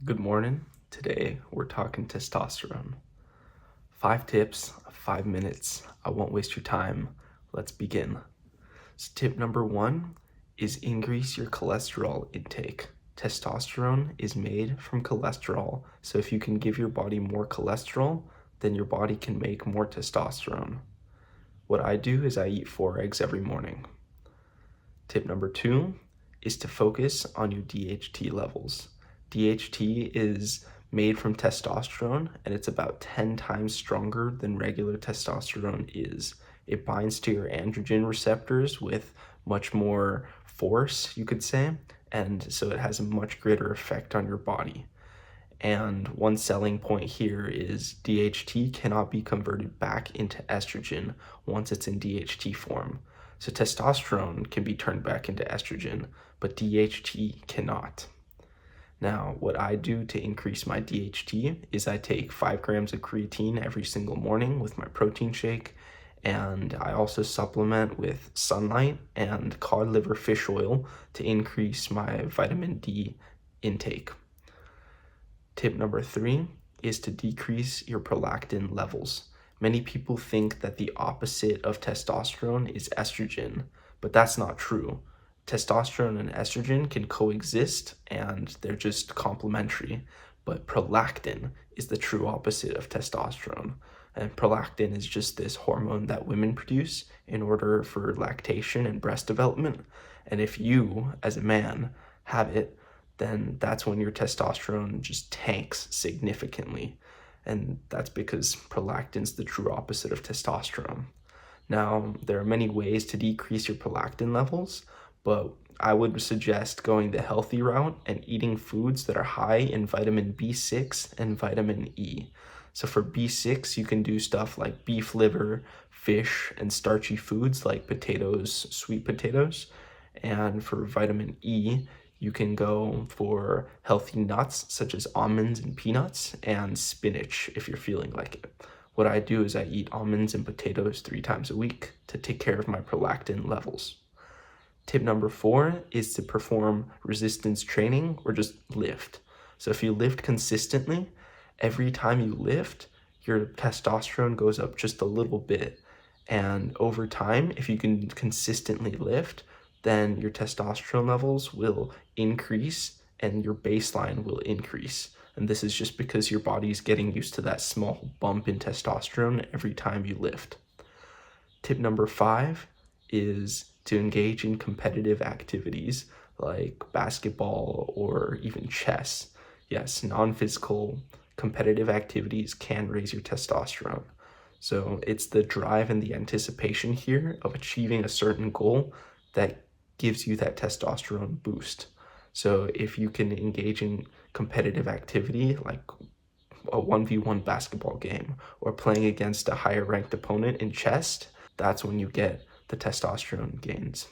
Good morning. Today we're talking testosterone. 5 tips, 5 minutes. I won't waste your time. Let's begin. So tip number 1 is increase your cholesterol intake. Testosterone is made from cholesterol, so if you can give your body more cholesterol, then your body can make more testosterone. What I do is I eat 4 eggs every morning. Tip number 2 is to focus on your DHT levels. DHT is made from testosterone and it's about 10 times stronger than regular testosterone is. It binds to your androgen receptors with much more force, you could say, and so it has a much greater effect on your body. And one selling point here is DHT cannot be converted back into estrogen once it's in DHT form. So testosterone can be turned back into estrogen, but DHT cannot. Now, what I do to increase my DHT is I take 5 grams of creatine every single morning with my protein shake, and I also supplement with sunlight and cod liver fish oil to increase my vitamin D intake. Tip number 3 is to decrease your prolactin levels. Many people think that the opposite of testosterone is estrogen, but that's not true. Testosterone and estrogen can coexist and they're just complementary, but prolactin is the true opposite of testosterone. And prolactin is just this hormone that women produce in order for lactation and breast development. And if you, as a man, have it, then that's when your testosterone just tanks significantly. And that's because prolactin's the true opposite of testosterone. Now, there are many ways to decrease your prolactin levels, but I would suggest going the healthy route and eating foods that are high in vitamin B6 and vitamin E. So for B6, you can do stuff like beef liver, fish, and starchy foods like potatoes, sweet potatoes. And for vitamin E, you can go for healthy nuts such as almonds and peanuts and spinach if you're feeling like it. What I do is I eat almonds and potatoes 3 times a week to take care of my prolactin levels. Tip number 4 is to perform resistance training or just lift. So if you lift consistently, every time you lift, your testosterone goes up just a little bit. And over time, if you can consistently lift, then your testosterone levels will increase and your baseline will increase. And this is just because your body is getting used to that small bump in testosterone every time you lift. Tip number 5 is to engage in competitive activities like basketball or even chess. Yes, non-physical competitive activities can raise your testosterone. So it's the drive and the anticipation here of achieving a certain goal that gives you that testosterone boost. So if you can engage in competitive activity like a 1v1 basketball game or playing against a higher ranked opponent in chess, that's when you get the testosterone gains.